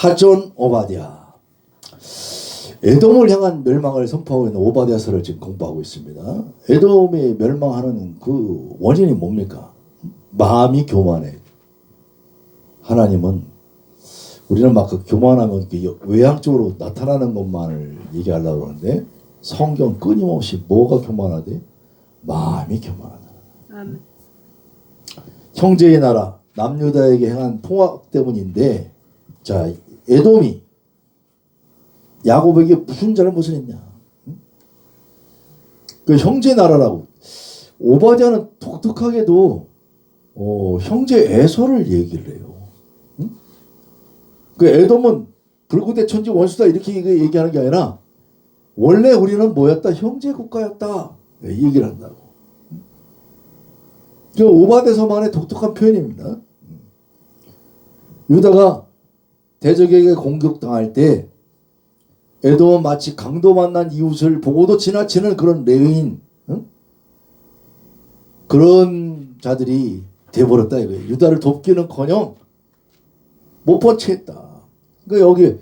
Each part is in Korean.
하존 오바댜. 에돔을 향한 멸망을 선포하고 있는 오바댜서를 지금 공부하고 있습니다. 에돔이 멸망하는 그 원인이 뭡니까? 마음이 교만해. 하나님은 우리는 막 그 교만하면 외향적으로 나타나는 것만을 얘기하려고 하는데 성경 끊임없이 뭐가 교만하대? 마음이 교만하다. 형제의 나라 남유다에게 행한 통합 때문인데, 자, 에돔이 야곱에게 무슨 잘못을 했냐? 그 형제 나라라고. 오바댜는 독특하게도 형제 에서를 얘기를 해요. 그 에돔은 불구대 천지 원수다 이렇게 얘기하는 게 아니라 원래 우리는 뭐였다? 형제 국가였다. 이 얘기를 한다고. 그 오바댜서만의 독특한 표현입니다. 유다가 대적에게 공격당할 때 에돔은 마치 강도 만난 이웃을 보고도 지나치는 그런 레위인, 그런 자들이 돼버렸다 이거예요. 유다를 돕기는커녕 못 본 채 했다. 그러니까 여기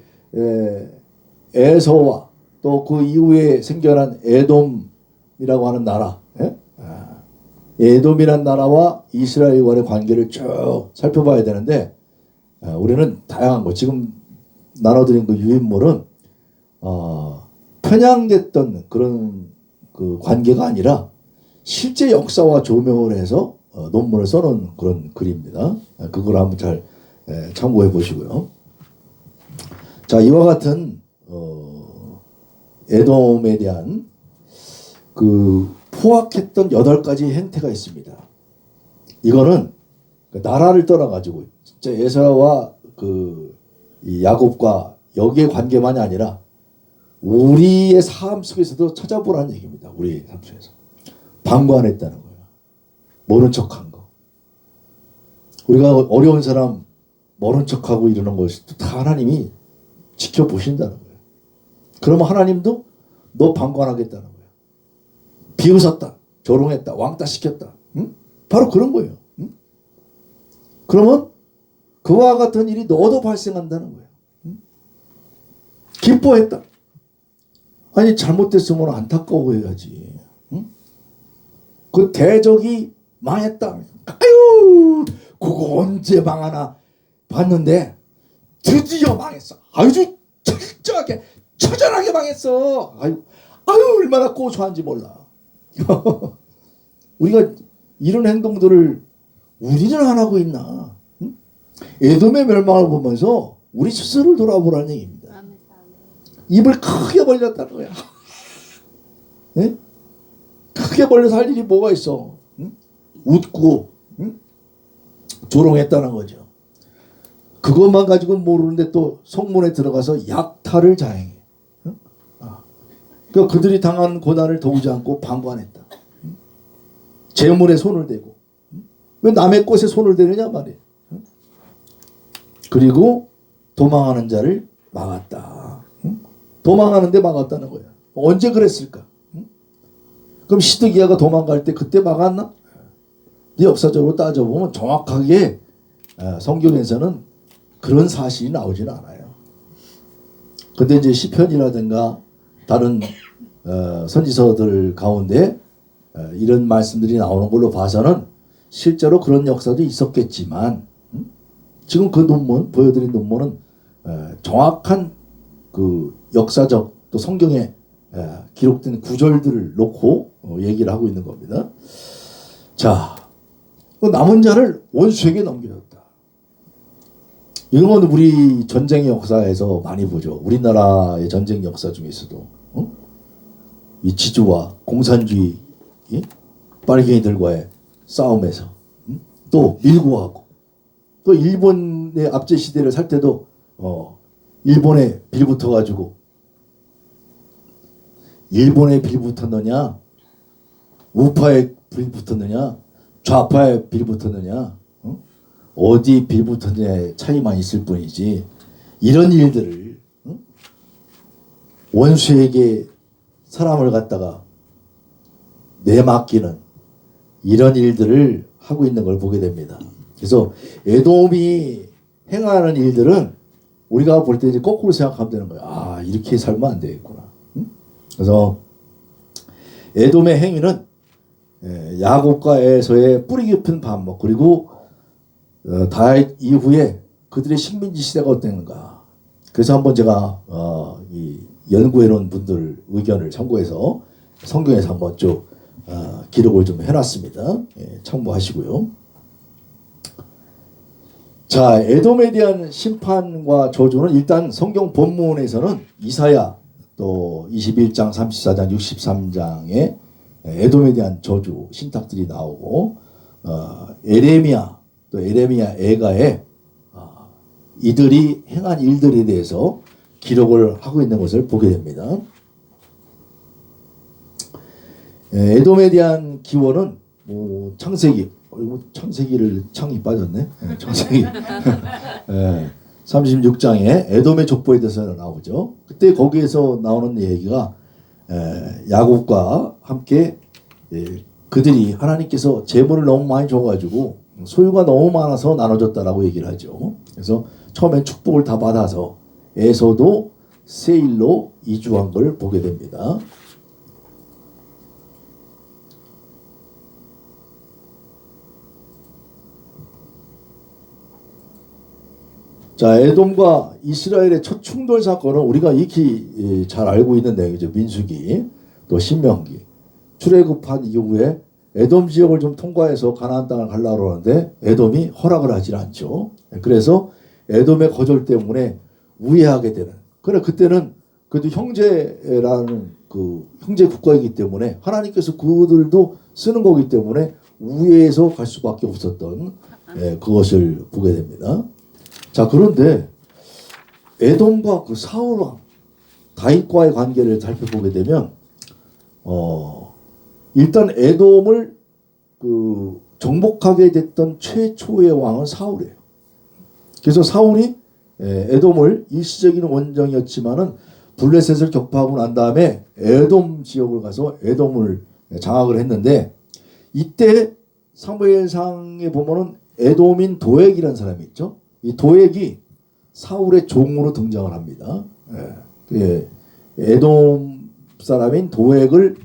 에서와 또 그 이후에 생겨난 에돔이라고 하는 나라, 에돔이란 나라와 이스라엘과의 관계를 쭉 살펴봐야 되는데, 우리는 다양한 거 지금 나눠드린 그 유인물은 편향됐던 그런 그 관계가 아니라 실제 역사와 조명을 해서 논문을 써놓은 그런 글입니다. 그걸 한번 잘 참고해 보시고요. 자, 이와 같은 에돔에 대한 그 포악했던 8가지 행태가 있습니다. 이거는 나라를 떠나가지고 진짜 에서와 이 야곱과 여기의 관계만이 아니라 우리의 삶 속에서도 찾아보라는 얘기입니다. 우리의 삶 속에서 방관했다는 거예요. 모른 척한 거. 우리가 어려운 사람 모른 척하고 이러는 것을 다 하나님이 지켜보신다는 거예요. 그러면 하나님도 너 방관하겠다는 거예요. 비웃었다, 조롱했다, 왕따 시켰다. 응? 바로 그런 거예요. 응? 그러면 그와 같은 일이 너도 발생한다는 거예요. 응? 기뻐했다. 아니 잘못됐으면 안타까워해야지. 응? 그 대적이 망했다. 아유, 그거 언제 망하나 봤는데 드디어 망했어. 아주 철저하게 처절하게 망했어. 아유 얼마나 고소한지 몰라. 우리가 이런 행동들을 우리는 안 하고 있나? 응? 에돔의 멸망을 보면서 우리 스스로를 돌아보라는 얘기입니다. 입을 크게 벌렸다는 거야. 예? 크게 벌려서 할 일이 뭐가 있어? 응? 웃고, 응? 조롱했다는 거죠. 그것만 가지고는 모르는데 또 성문에 들어가서 약탈을 자행해. 응? 그러니까 그들이 당한 고난을 도우지 않고 방관했다. 응? 재물에 손을 대고. 응? 왜 남의 것에 손을 대느냐 말이에요. 응? 그리고 도망하는 자를 막았다. 응? 도망하는데 막았다는 거야. 언제 그랬을까? 응? 그럼 시드기야가 도망갈 때 그때 막았나? 역사적으로 따져보면 정확하게 성경에서는 그런 사실이 나오지는 않아요. 근데 이제 시편이라든가 다른 선지서들 가운데 이런 말씀들이 나오는 걸로 봐서는 실제로 그런 역사도 있었겠지만, 지금 그 논문 보여드린 논문은 정확한 그 역사적 또 성경에 기록된 구절들을 놓고 얘기를 하고 있는 겁니다. 자, 그 남은 자를 원수에게 넘겨줬다. 이건 우리 전쟁의 역사에서 많이 보죠. 우리나라의 전쟁 역사 중에서도 이 지주와 공산주의 빨갱이들과의 싸움에서 또 밀고 하고, 또 일본의 압제 시대를 살 때도 일본에 빌붙어 가지고, 일본에 빌붙었느냐 우파에 빌붙었느냐 좌파에 빌붙었느냐, 어디 빌붙었느냐의 차이만 있을 뿐이지, 이런 일들을 원수에게 사람을 갖다가 내맡기는 이런 일들을 하고 있는 걸 보게 됩니다. 그래서 에돔이 행하는 일들은 우리가 볼 때 이제 거꾸로 생각하면 되는 거야. 아, 이렇게 살면 안 되겠구나. 응? 그래서 에돔의 행위는 야곱과 에서의 뿌리 깊은 반목, 그리고 다윗 이후에 그들의 식민지 시대가 어땠는가. 그래서 한번 제가 이 연구해 놓은 분들 의견을 참고해서 성경에서 한번 쭉 기록을 좀 해놨습니다. 참고하시고요. 자, 에돔에 대한 심판과 저주는 일단 성경 본문에서는 이사야 또 21장, 34장, 63장에 에돔에 대한 저주 신탁들이 나오고 에레미야 또 에레미야 애가에 이들이 행한 일들에 대해서 기록을 하고 있는 것을 보게 됩니다. 에돔에 대한 기원은 창세기를 창이 빠졌네. 창세기 36장에 에돔의 족보에 대해서 나오죠. 그때 거기에서 나오는 얘기가 야곱과 함께 그들이 하나님께서 재물을 너무 많이 줘가지고 소유가 너무 많아서 나눠줬다라고 얘기를 하죠. 그래서 처음엔 축복을 다 받아서 에서도 세일로 이주한 걸 보게 됩니다. 자, 에돔과 이스라엘의 첫 충돌 사건은 우리가 익히 잘 알고 있는 내용이죠. 민수기, 또 신명기. 출애굽한 이후에 에돔 지역을 좀 통과해서 가나안 땅을 가려고 하는데 에돔이 허락을 하지 않죠. 그래서 에돔의 거절 때문에 우회하게 되는. 그래, 그때는 그래도 형제라는 그 형제 국가이기 때문에 하나님께서 그들도 쓰는 거기 때문에 우회해서 갈 수밖에 없었던 그것을 보게 됩니다. 자, 그런데 에돔과 그 사울 왕 다윗과의 관계를 살펴보게 되면 일단 에돔을 그 정복하게 됐던 최초의 왕은 사울이에요. 그래서 사울이 에돔을 일시적인 원정이었지만은 블레셋을 격파하고 난 다음에 에돔 지역을 가서 에돔을 장악을 했는데, 이때 사무엘상에 보면은 에돔인 도액이라는 사람이 있죠. 이 도액이 사울의 종으로 등장을 합니다. 에돔 사람인 도액을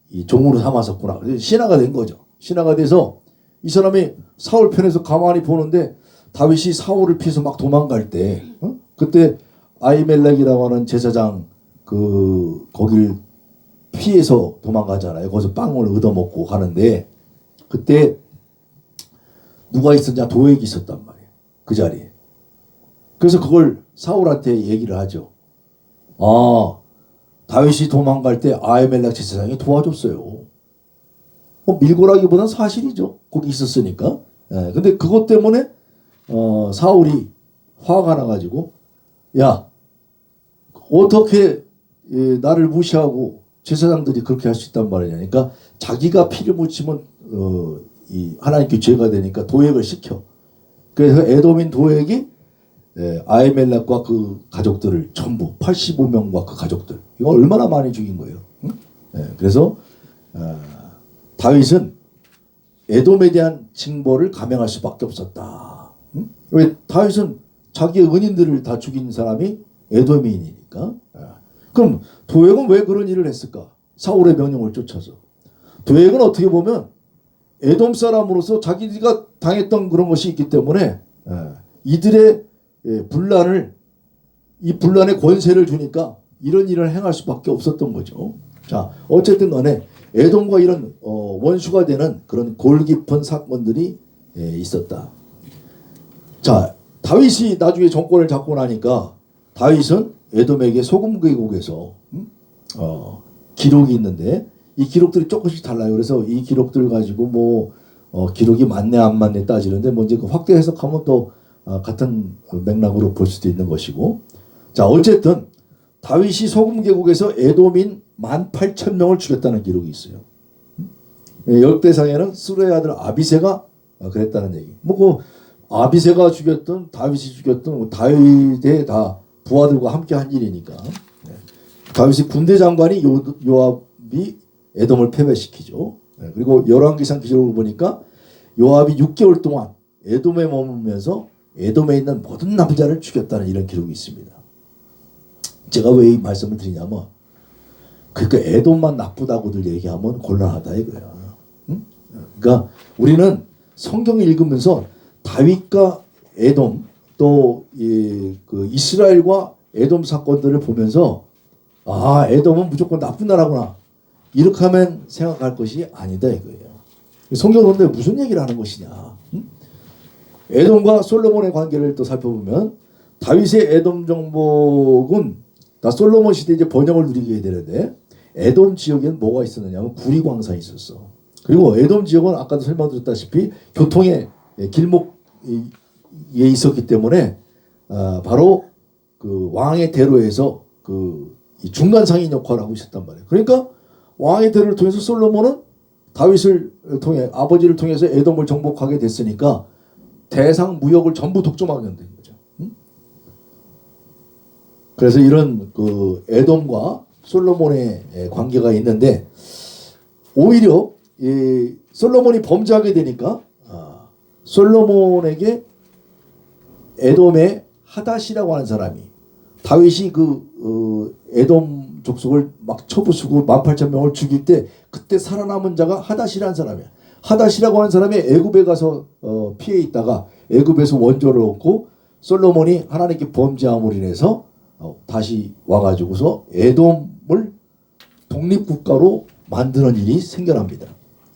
이 종으로 삼았었구나. 신하가 된 거죠. 신하가 돼서 이 사람이 사울 편에서 가만히 보는데 다윗이 사울을 피해서 막 도망갈 때, 그때 아히멜렉이라고 하는 제사장 거길 피해서 도망가잖아요. 거기서 빵을 얻어먹고 가는데 그때 누가 있었냐? 도액이 있었단 말이에요. 그 자리에. 그래서 그걸 사울한테 얘기를 하죠. 다윗이 도망갈 때 아히멜렉 제사장이 도와줬어요. 밀고라기보다는 사실이죠. 거기 있었으니까. 근데 그것 때문에 사울이 화가 나가지고, 야, 어떻게 나를 무시하고 제사장들이 그렇게 할 수 있단 말이냐. 그러니까 자기가 피를 묻히면 이 하나님께 죄가 되니까 도액을 시켜. 그래서 에돔인 도액이 아히멜렉과 그 가족들을 전부 85명과 그 가족들, 이거 얼마나 많이 죽인 거예요. 응? 그래서 다윗은 에돔에 대한 징벌을 감행할 수밖에 없었다. 응? 왜? 다윗은 자기의 은인들을 다 죽인 사람이 에돔인이니까. 그럼 도액은 왜 그런 일을 했을까? 사울의 명령을 쫓아서. 도액은 어떻게 보면 에돔 사람으로서 자기가 당했던 그런 것이 있기 때문에 이들의 이 분란의 권세를 주니까 이런 일을 행할 수밖에 없었던 거죠. 자, 어쨌든 간에 에돔과 이런 원수가 되는 그런 골 깊은 사건들이 있었다. 자, 다윗이 나중에 정권을 잡고 나니까 다윗은 에돔에게 소금 계곡에서 기록이 있는데 이 기록들이 조금씩 달라요. 그래서 이 기록들 가지고 기록이 맞네 안 맞네 따지는데 이제 그 확대 해석하면 또 같은 맥락으로 볼 수도 있는 것이고. 자, 어쨌든 다윗이 소금 계곡에서 에돔인 18,000명을 죽였다는 기록이 있어요. 역대상에는 수레의 아들 아비새가 그랬다는 얘기. 그 아비새가 죽였던 다윗이 죽였던 다윗의 다 부하들과 함께 한 일이니까. 다윗이 군대 장관이 요압이 에돔을 패배시키죠. 그리고 열왕기상 기록을 보니까 요압이 6개월 동안 에돔에 머물면서 에돔에 있는 모든 남자를 죽였다는 이런 기록이 있습니다. 제가 왜 이 말씀을 드리냐면 그러니까 에돔만 나쁘다고들 얘기하면 곤란하다 이거야. 응? 그러니까 우리는 성경을 읽으면서 다윗과 에돔 또 그 이스라엘과 에돔 사건들을 보면서 아 에돔은 무조건 나쁜 나라구나 이렇게 하면 생각할 것이 아니다 이거예요. 성경은 근데 무슨 얘기를 하는 것이냐. 응? 에돔과 솔로몬의 관계를 또 살펴보면 다윗의 에돔 정복은 다 솔로몬 시대 이제 번영을 누리게 되는데 에돔 지역에는 뭐가 있었느냐면 구리광산이 있었어. 그리고 에돔 지역은 아까도 설명드렸다시피 교통의 길목에 있었기 때문에 바로 그 왕의 대로에서 그 중간 상인 역할을 하고 있었단 말이에요. 그러니까 왕의 대로를 통해서 솔로몬은 다윗을 통해 아버지를 통해서 에돔을 정복하게 됐으니까 대상 무역을 전부 독점하게 된 거죠. 그래서 이런 그 에돔과 솔로몬의 관계가 있는데 오히려 이 솔로몬이 범죄하게 되니까 솔로몬에게 에돔의 하닷이라고 하는 사람이 다윗이 그 에돔 족속을 막 쳐부수고 18,000명을 죽일 때 그때 살아남은 자가 하닷이라는 사람이야. 하닷이라고 하는 사람이 애굽에 가서 피해 있다가 애굽에서 원조를 얻고 솔로몬이 하나님께 범죄함으로 인해서 다시 와가지고서 에돔을 독립국가로 만드는 일이 생겨납니다.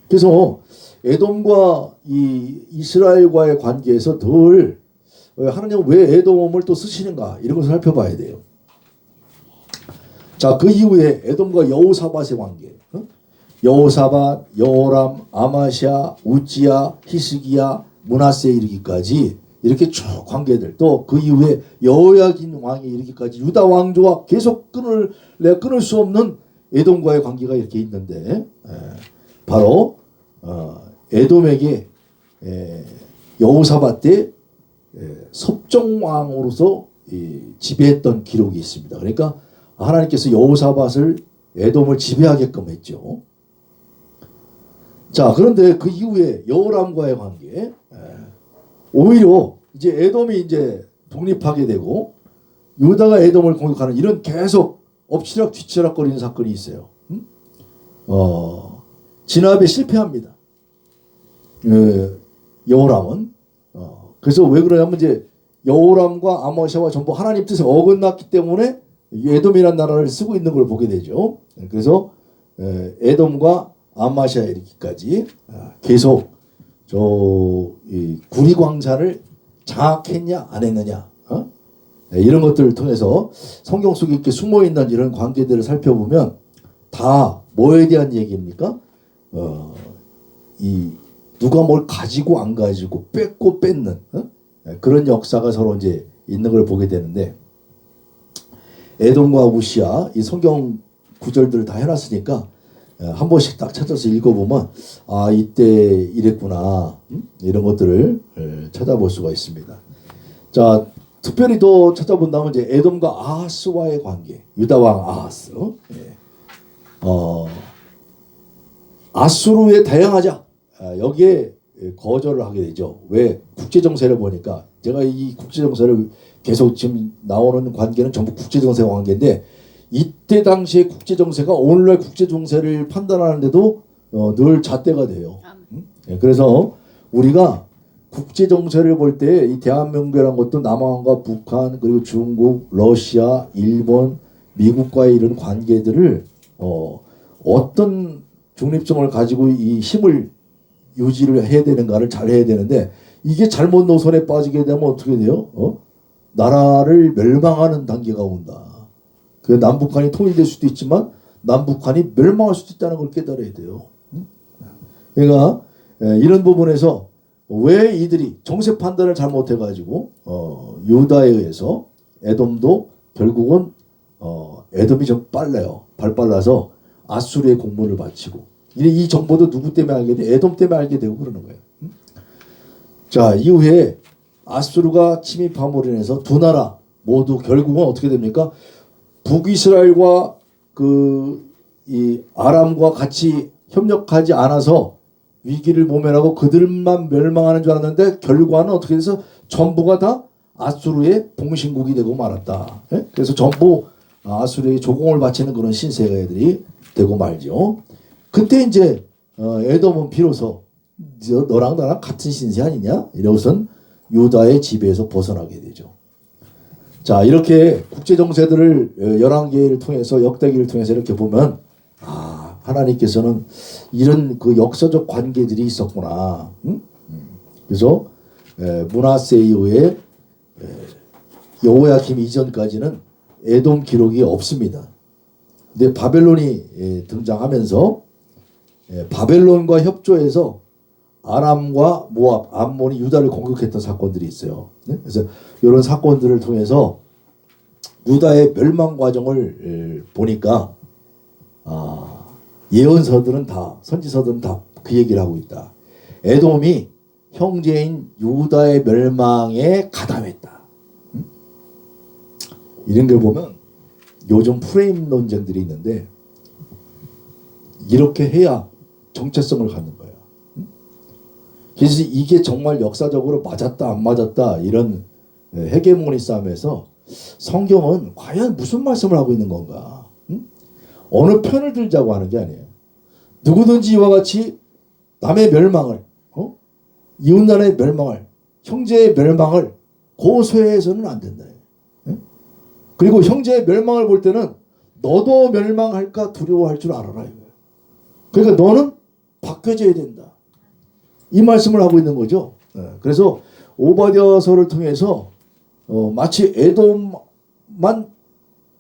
그래서 에돔과 이 이스라엘과의 관계에서 늘 하나님은 왜 에돔을 또 쓰시는가 이런 것을 살펴봐야 돼요. 자, 그 이후에 에돔과 여호사밧의 관계. 여호사밧, 여호람, 아마시아, 우지야, 히스기야, 므낫세에 이르기까지 이렇게 쭉 관계들 또 그 이후에 여호야긴 왕에 이르기까지 유다 왕조와 계속 끊을 수 없는 에돔과의 관계가 이렇게 있는데 바로 에돔에게 여호사밧 때 섭정왕으로서 지배했던 기록이 있습니다. 그러니까 하나님께서 여호사밧을 에돔을 지배하게끔 했죠. 자, 그런데 그 이후에 여호람과의 관계 오히려 이제 에돔이 이제 독립하게 되고 유다가 에돔을 공격하는 이런 계속 엎치락 뒤치락 거리는 사건이 있어요. 진압에 실패합니다. 여호람은 그래서 왜 그러냐면 이제 여호람과 아모시아와 전부 하나님 뜻에 어긋났기 때문에 에돔이라는 나라를 쓰고 있는 걸 보게 되죠. 그래서 에돔과 아마시아 이르기까지 계속 이 구리광산을 장악했냐 안 했느냐 이런 것들을 통해서 성경 속에 이렇게 숨어있는 이런 관계들을 살펴보면 다 뭐에 대한 얘기입니까? 이 누가 뭘 가지고 안 가지고 뺏고 뺏는 그런 역사가 서로 이제 있는 걸 보게 되는데 에돔과 우시아 이 성경 구절들을 다 해놨으니까 한 번씩 딱 찾아서 읽어보면 아 이때 이랬구나 이런 것들을 찾아볼 수가 있습니다. 자, 특별히 더 찾아본다면 이제 에돔과 아하스와의 관계, 유다 왕 아하스, 아수르에 대항하자 여기에 거절을 하게 되죠. 왜? 국제 정세를 보니까 제가 이 국제 정세를 계속 지금 나오는 관계는 전부 국제 정세 관계인데. 이때 당시의 국제 정세가 오늘날 국제 정세를 판단하는데도 늘 잣대가 돼요. 그래서 우리가 국제 정세를 볼 때 이 대한민국이라는 것도 남한과 북한 그리고 중국, 러시아, 일본, 미국과의 이런 관계들을 어떤 중립성을 가지고 이 힘을 유지를 해야 되는가를 잘 해야 되는데 이게 잘못 노선에 빠지게 되면 어떻게 돼요? 나라를 멸망하는 단계가 온다. 그 남북한이 통일될 수도 있지만 남북한이 멸망할 수도 있다는 걸 깨달아야 돼요. 그러니까 이런 부분에서 왜 이들이 정세 판단을 잘못해가지고 유다에 의해서 에돔도 결국은 에돔이 좀 빨라요. 발 빨라서 아수르의 공문을 바치고 이 정보도 누구 때문에 알게 돼? 에돔 때문에 알게 되고 그러는 거예요. 자, 이후에 아수르가 침입함으로 인해서 두 나라 모두 결국은 어떻게 됩니까? 북이스라엘과 이 아람과 같이 협력하지 않아서 위기를 모면하고 그들만 멸망하는 줄 알았는데 결과는 어떻게 돼서 전부가 다 아수르의 봉신국이 되고 말았다. 예? 그래서 전부 아수르의 조공을 바치는 그런 신세가들이 되고 말죠. 그때 이제 에돔은 비로소 너랑 나랑 같은 신세 아니냐? 이러고선 유다의 지배에서 벗어나게 되죠. 자, 이렇게 국제 정세들을 열왕기를 통해서 역대기를 통해서 이렇게 보면 하나님께서는 이런 그 역사적 관계들이 있었구나. 응? 그래서 므낫세 이후에 여호야김 이전까지는 에돔 기록이 없습니다. 근데 바벨론이 등장하면서 바벨론과 협조해서 아람과 모압, 암몬이 유다를 공격했던 사건들이 있어요. 그래서 이런 사건들을 통해서 유다의 멸망 과정을 보니까 예언서들은 다, 선지서들은 다 그 얘기를 하고 있다. 에돔이 형제인 유다의 멸망에 가담했다. 이런 걸 보면 요즘 프레임 논쟁들이 있는데 이렇게 해야 정체성을 갖는 거예요. 그래서 이게 정말 역사적으로 맞았다 안 맞았다 이런 헤게모니 싸움에서 성경은 과연 무슨 말씀을 하고 있는 건가? 어느 편을 들자고 하는 게 아니에요. 누구든지 이와 같이 남의 멸망을 이웃나라의 멸망을 형제의 멸망을 고소해서는 안 된다. 그리고 형제의 멸망을 볼 때는 너도 멸망할까 두려워할 줄 알아라 이거예요. 그러니까 너는 바뀌어져야 된다. 이 말씀을 하고 있는 거죠. 그래서 오바댜서를 통해서 마치 에돔만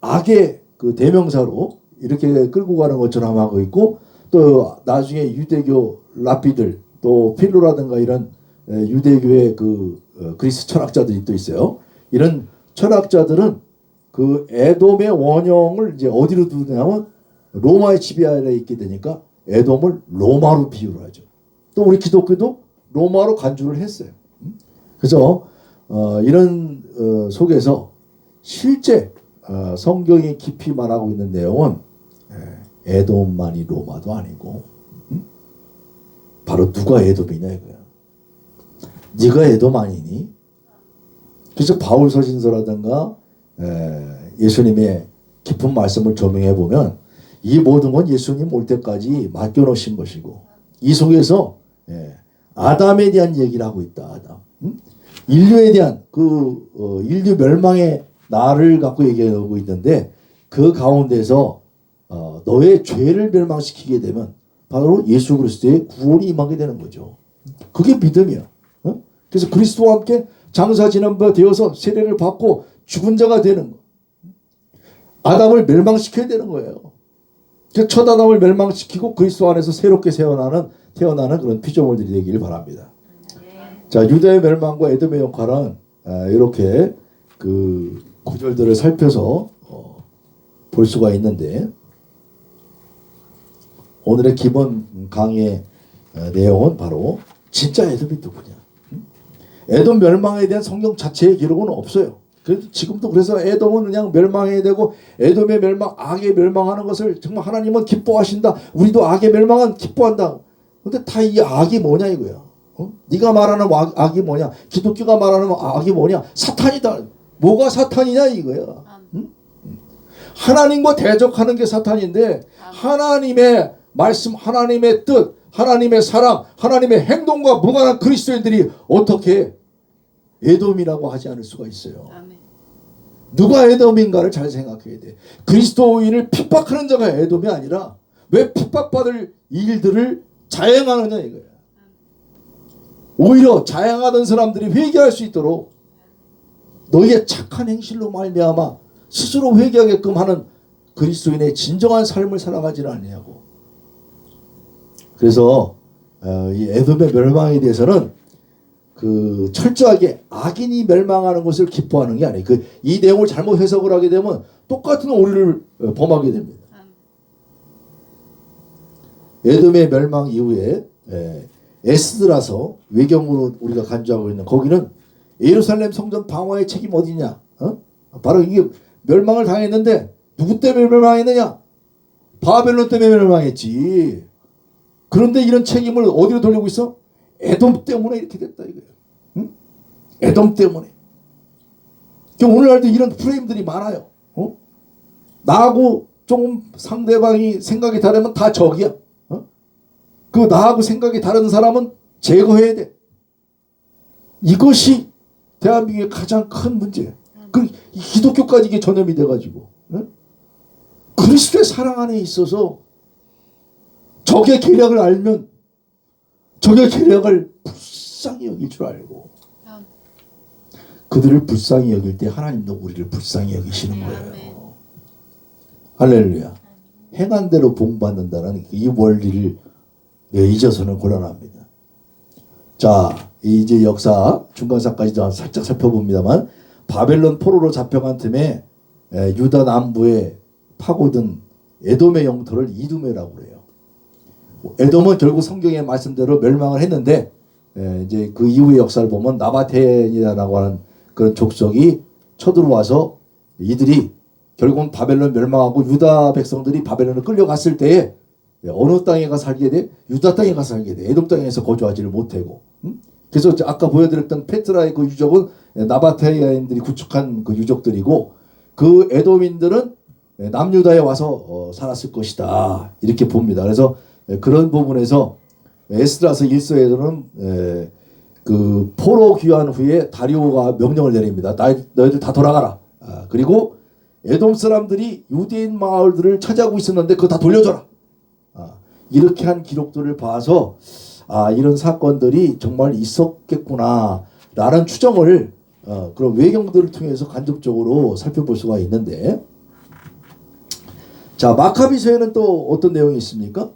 악의 그 대명사로 이렇게 끌고 가는 것처럼 하고 있고 또 나중에 유대교 랍비들 또 필로라든가 이런 유대교의 그 그리스 철학자들이 또 있어요. 이런 철학자들은 그 에돔의 원형을 이제 어디로 두냐면 로마의 지배 아래에 있게 되니까 에돔을 로마로 비유를 하죠. 또 우리 기독교도 로마로 간주를 했어요. 그래서 이런 속에서 실제 성경이 깊이 말하고 있는 내용은 에돔만이 로마도 아니고 바로 누가 에돔이냐 이거야. 네가 에돔 아니니? 그래서 바울 서신서라든가 예수님의 깊은 말씀을 조명해 보면 이 모든 건 예수님 올 때까지 맡겨놓으신 것이고 이 속에서 아담에 대한 얘기를 하고 있다. 아담. 인류에 대한 그 인류 멸망의 날을 갖고 얘기하고 있는데 그 가운데서 너의 죄를 멸망시키게 되면 바로 예수 그리스도의 구원이 임하게 되는 거죠. 그게 믿음이야. 그래서 그리스도와 함께 장사 지난 바 되어서 세례를 받고 죽은 자가 되는 거. 아담을 멸망시켜야 되는 거예요. 첫 아담을 멸망시키고 그리스도 안에서 새롭게 태어나는 그런 피조물들이 되기를 바랍니다. 자, 유다의 멸망과 에돔의 역할은 이렇게 그 구절들을 살펴서 볼 수가 있는데 오늘의 기본 강의의 내용은 바로 진짜 에돔이 누구냐. 에돔 멸망에 대한 성경 자체의 기록은 없어요. 지금도 그래서 에돔은 그냥 멸망해야 되고 에돔의 멸망, 악의 멸망하는 것을 정말 하나님은 기뻐하신다. 우리도 악의 멸망은 기뻐한다. 근데 다 이 악이 뭐냐 이거야. 네가 말하는 악이 뭐냐? 기독교가 말하는 악이 뭐냐? 사탄이다. 뭐가 사탄이냐 이거야. 하나님과 대적하는 게 사탄인데 하나님의 말씀, 하나님의 뜻, 하나님의 사랑, 하나님의 행동과 무관한 그리스도인들이 어떻게 에돔이라고 하지 않을 수가 있어요. 아멘. 누가 에돔인가를 잘 생각해야 돼. 그리스도인을 핍박하는 자가 에돔이 아니라 왜 핍박받을 일들을 자행하느냐 이거야. 오히려 자행하던 사람들이 회개할 수 있도록 너희의 착한 행실로 말미암아 스스로 회개하게끔 하는 그리스도인의 진정한 삶을 살아가지는 않냐고. 그래서 이 에돔의 멸망에 대해서는 그 철저하게 악인이 멸망하는 것을 기뻐하는 게 아니에요. 이 내용을 잘못 해석을 하게 되면 똑같은 오류를 범하게 됩니다. 에돔의 멸망 이후에 에스드라서 외경으로 우리가 간주하고 있는 거기는 예루살렘 성전 방어의 책임 어디냐? 바로 이게 멸망을 당했는데 누구 때문에 멸망했느냐? 바벨론 때문에 멸망했지. 그런데 이런 책임을 어디로 돌리고 있어? 에돔 때문에 이렇게 됐다 이거예요. 응? 에돔 때문에. 오늘날도 이런 프레임들이 많아요. 나하고 좀 상대방이 생각이 다르면 다 적이야. 그 나하고 생각이 다른 사람은 제거해야 돼. 이것이 대한민국의 가장 큰 문제예요. 그 기독교까지 이게 전염이 돼가지고 그리스도의 사랑 안에 있어서 적의 계략을 알면 적의 계략을 불쌍히 여길 줄 알고 그들을 불쌍히 여길 때 하나님도 우리를 불쌍히 여기시는 거예요. 할렐루야. 행한 대로 복받는다는 이 원리를 잊어서는 곤란합니다. 자, 이제 역사 중간사까지도 살짝 살펴봅니다만 바벨론 포로로 잡혀간 틈에 유다 남부에 파고든 에돔의 영토를 이두메라고 그래요. 에돔은 결국 성경의 말씀대로 멸망을 했는데 이제 그 이후의 역사를 보면 나바테인이라고 하는 그런 족속이 쳐들어와서 이들이 결국은 바벨론 멸망하고 유다 백성들이 바벨론을 끌려갔을 때에 어느 땅에 가서 살게 돼? 유다 땅에 가서 살게 돼. 에돔 땅에서 거주하지를 못하고. 그래서 아까 보여드렸던 페트라의 그 유족은 나바테인들이 구축한 그 유족들이고 그 에돔인들은 남유다에 와서 살았을 것이다. 이렇게 봅니다. 그래서 그런 부분에서 에스드라서 1서에서는 그 포로 귀환 후에 다리오가 명령을 내립니다. 너희들 다 돌아가라. 그리고 에돔 사람들이 유대인 마을들을 차지하고 있었는데 그거 다 돌려줘라. 이렇게 한 기록들을 봐서 이런 사건들이 정말 있었겠구나 라는 추정을 그런 외경들을 통해서 간접적으로 살펴볼 수가 있는데, 자, 마카비서에는 또 어떤 내용이 있습니까?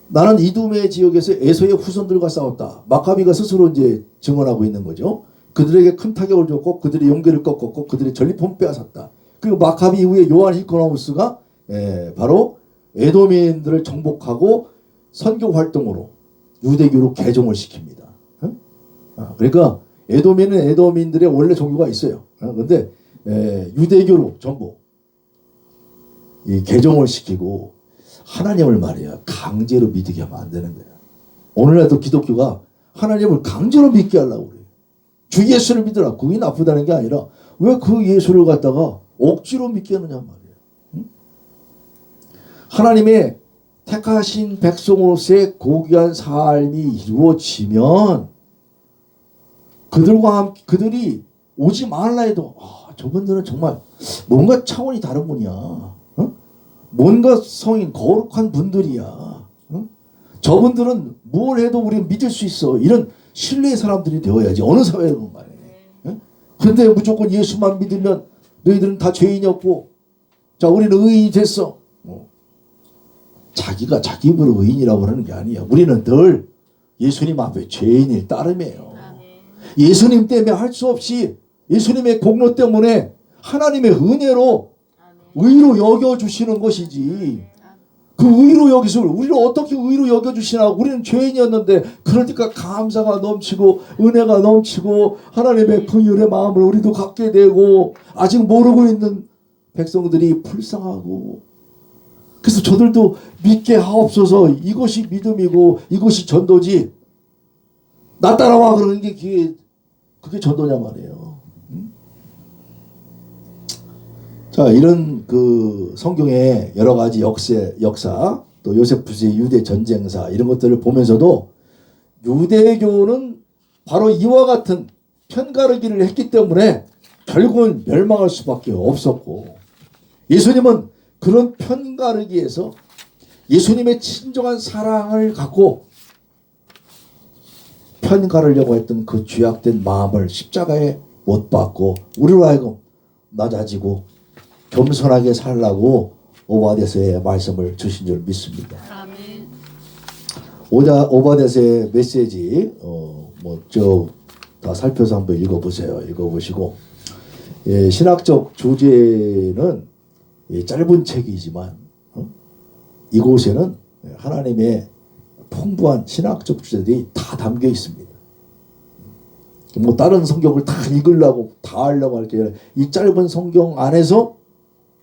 나는 이두메 지역에서 에서의 후손들과 싸웠다. 마카비가 스스로 이제 증언하고 있는 거죠. 그들에게 큰 타격을 줬고 그들의 용기를 꺾었고 그들의 전리품 빼앗았다. 그리고 마카비 이후에 요한 히코나우스가 바로 에돔인들을 정복하고 선교 활동으로 유대교로 개종을 시킵니다. 그러니까 에돔에는 에돔인들의 원래 종교가 있어요. 그런데 유대교로 전부 이 개종을 시키고 하나님을 말이야 강제로 믿게 하면 안 되는 거야. 오늘날도 기독교가 하나님을 강제로 믿게 하려고 그래요. 주 예수를 믿으라. 그게 나쁘다는 게 아니라 왜 그 예수를 갖다가 억지로 믿게 하느냐 말이에요. 응? 하나님의 택하신 백성으로서의 고귀한 삶이 이루어지면 그들과 함께 그들이 오지 말라 해도 저분들은 정말 뭔가 차원이 다른 분이야. 응? 뭔가 성인 거룩한 분들이야. 응? 저분들은 뭘 해도 우리는 믿을 수 있어. 이런 신뢰의 사람들이 되어야지. 어느 사회든 말이야. 응? 그런데 무조건 예수만 믿으면 너희들은 다 죄인이었고 자 우리는 의인이 됐어. 자기가 자기 입으로 의인이라고 하는 게 아니야. 우리는 늘 예수님 앞에 죄인일 따름이에요. 예수님 때문에 할 수 없이 예수님의 공로 때문에 하나님의 은혜로 의로 여겨주시는 것이지. 그 의로 여기서 우리를 어떻게 의로 여겨주시나. 우리는 죄인이었는데 그러니까 감사가 넘치고 은혜가 넘치고 하나님의 긍휼의 마음을 우리도 갖게 되고 아직 모르고 있는 백성들이 불쌍하고 그래서 저들도 믿게 하옵소서. 이것이 믿음이고 이것이 전도지. 나 따라와 그러는 게 그게 전도냐 말이에요. 자, 이런 그 성경의 여러 가지 역사 또 요세푸스의 유대 전쟁사 이런 것들을 보면서도 유대교는 바로 이와 같은 편가르기를 했기 때문에 결국은 멸망할 수밖에 없었고 예수님은 그런 편가르기에서 예수님의 친정한 사랑을 갖고 편가르려고 했던 그 죄악된 마음을 십자가에 못 박고 우리로 하여금 낮아지고 겸손하게 살라고 오바댜서의 말씀을 주신 줄 믿습니다. 아멘. 오바댜서의 메시지 다 살펴서 한번 읽어보세요. 읽어보시고 신학적 주제는 짧은 책이지만 이곳에는 하나님의 풍부한 신학적 주제들이 다 담겨 있습니다. 뭐 다른 성경을 다 읽으려고 다 하려고 할 게 아니라 이 짧은 성경 안에서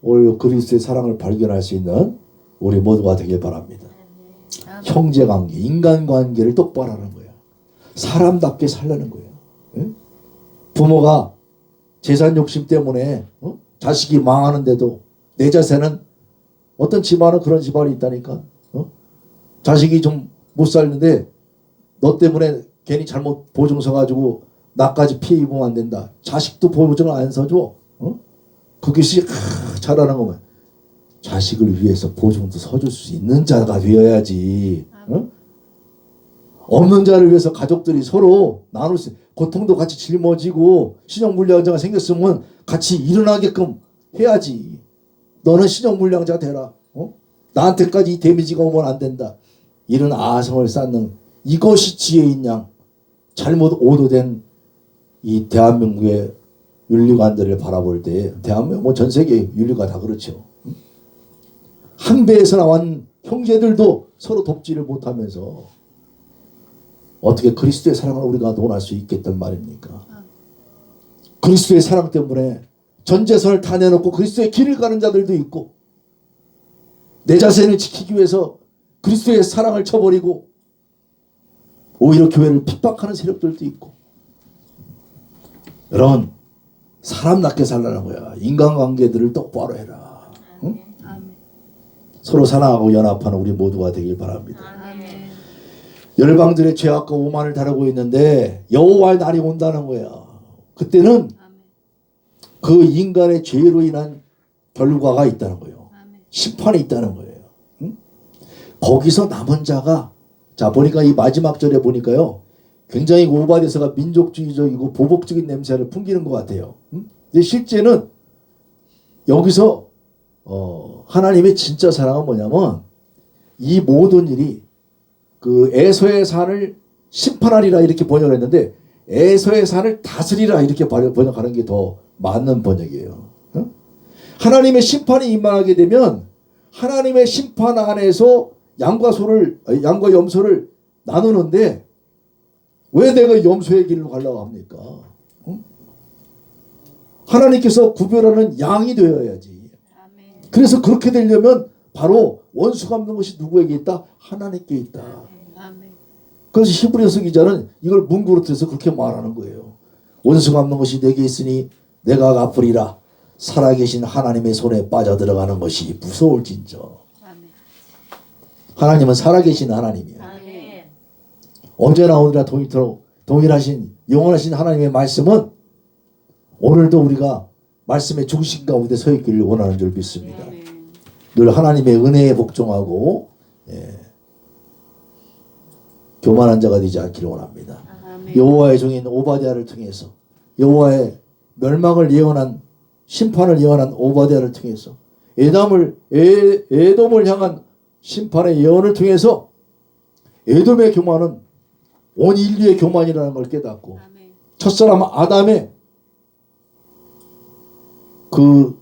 오늘 그리스도의 사랑을 발견할 수 있는 우리 모두가 되길 바랍니다. 형제관계, 인간관계를 똑바로 하는 거야. 사람답게 살라는 거예요. 응? 부모가 재산 욕심 때문에 자식이 망하는데도 내 자세는 어떤 집안은 그런 집안이 있다니까. 자식이 좀 못 살는데 너 때문에 괜히 잘못 보증 서가지고 나까지 피해 입으면 안 된다. 자식도 보증을 안 서줘. 그것이 잘하는 거면 자식을 위해서 보증도 서줄 수 있는 자가 되어야지. 없는 자를 위해서 가족들이 서로 나눌 수, 고통도 같이 짊어지고 신용불량자가 생겼으면 같이 일어나게끔 해야지. 너는 신용불량자 되라. 나한테까지 이 데미지가 오면 안 된다. 이런 아성을 쌓는 이것이 지혜인 양, 잘못 오도된 이 대한민국의 윤리관들을 바라볼 때, 대한민국 뭐 전 세계 윤리가 다 그렇죠. 한 배에서 나온 형제들도 서로 돕지를 못하면서 어떻게 그리스도의 사랑을 우리가 논할 수 있겠단 말입니까? 그리스도의 사랑 때문에 전 재산을 다 내놓고 그리스도의 길을 가는 자들도 있고, 내 자신을 지키기 위해서 그리스도의 사랑을 쳐버리고 오히려 교회를 핍박하는 세력들도 있고. 여러분, 사람답게 살라는 거야. 인간관계들을 똑바로 해라. 응? 서로 사랑하고 연합하는 우리 모두가 되길 바랍니다. 열방들의 죄악과 오만을 다루고 있는데 여호와의 날이 온다는 거야. 그때는 그 인간의 죄로 인한 결과가 있다는 거예요. 심판이 있다는 거예요. 응? 거기서 남은 자가, 자 보니까 이 마지막 절에 보니까요, 굉장히 오바댜서가 민족주의적이고 보복적인 냄새를 풍기는 것 같아요. 응? 근데 실제는 여기서 하나님의 진짜 사랑은 뭐냐면, 이 모든 일이 그 에서의 산을 심판하리라 이렇게 번역을 했는데 에서의 산을 다스리라 이렇게 번역하는 게 더 맞는 번역이에요. 응? 하나님의 심판이 임하게 되면 하나님의 심판 안에서 양과 염소를 나누는데 왜 내가 염소의 길로 가려고 합니까? 응? 하나님께서 구별하는 양이 되어야지. 그래서 그렇게 되려면 바로 원수 갚는 것이 누구에게 있다? 하나님께 있다. 그래서 히브리서 기자는 이걸 문구로 해서 그렇게 말하는 거예요. 원수 갚는 것이 내게 있으니 내가 갚으리라. 살아계신 하나님의 손에 빠져들어가는 것이 무서울진저. 하나님은 살아계신 하나님이에요. 언제나 오늘이나 동일하신 영원하신 하나님의 말씀은 오늘도 우리가 말씀의 중심 가운데 서 있기를 원하는 줄 믿습니다. 늘 하나님의 은혜에 복종하고 교만한 자가 되지 않기를 원합니다. 여호와의 종인 오바댜를 통해서, 여호와의 멸망을 예언한, 심판을 예언한 오바댜를 통해서, 에돔을 향한 심판의 예언을 통해서 에돔의 교만은 온 인류의 교만이라는 걸 깨닫고, 첫사람 아담의 그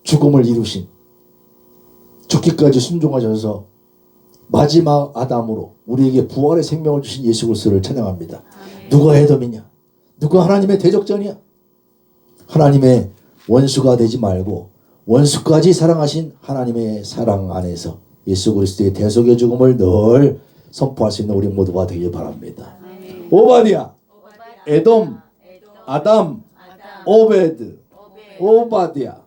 죽음을 이루신, 죽기까지 순종하셔서 마지막 아담으로 우리에게 부활의 생명을 주신 예수 그리스도를 찬양합니다. 누가 에돔이냐? 누가 하나님의 대적전이야? 하나님의 원수가 되지 말고 원수까지 사랑하신 하나님의 사랑 안에서 예수 그리스도의 대속의 죽음을 늘 선포할 수 있는 우리 모두가 되길 바랍니다. 오바댜, 에돔, 아담, 오베드, 오바댜.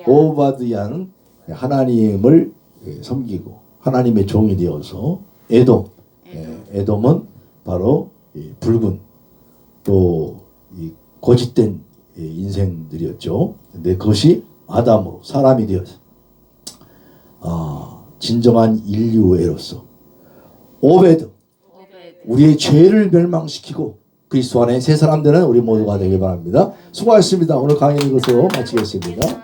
오바댜는 하나님을 섬기고 하나님의 종이 되어서 에돔은 바로 붉은 또 거짓된 인생들이었죠. 근데 그것이 아담으로 사람이 되어서 진정한 인류애로서 오베드, 우리의 죄를 멸망시키고 그리스도 안에 새 사람 되는 우리 모두가 되길 바랍니다. 수고하셨습니다. 오늘 강의 이것으로 마치겠습니다.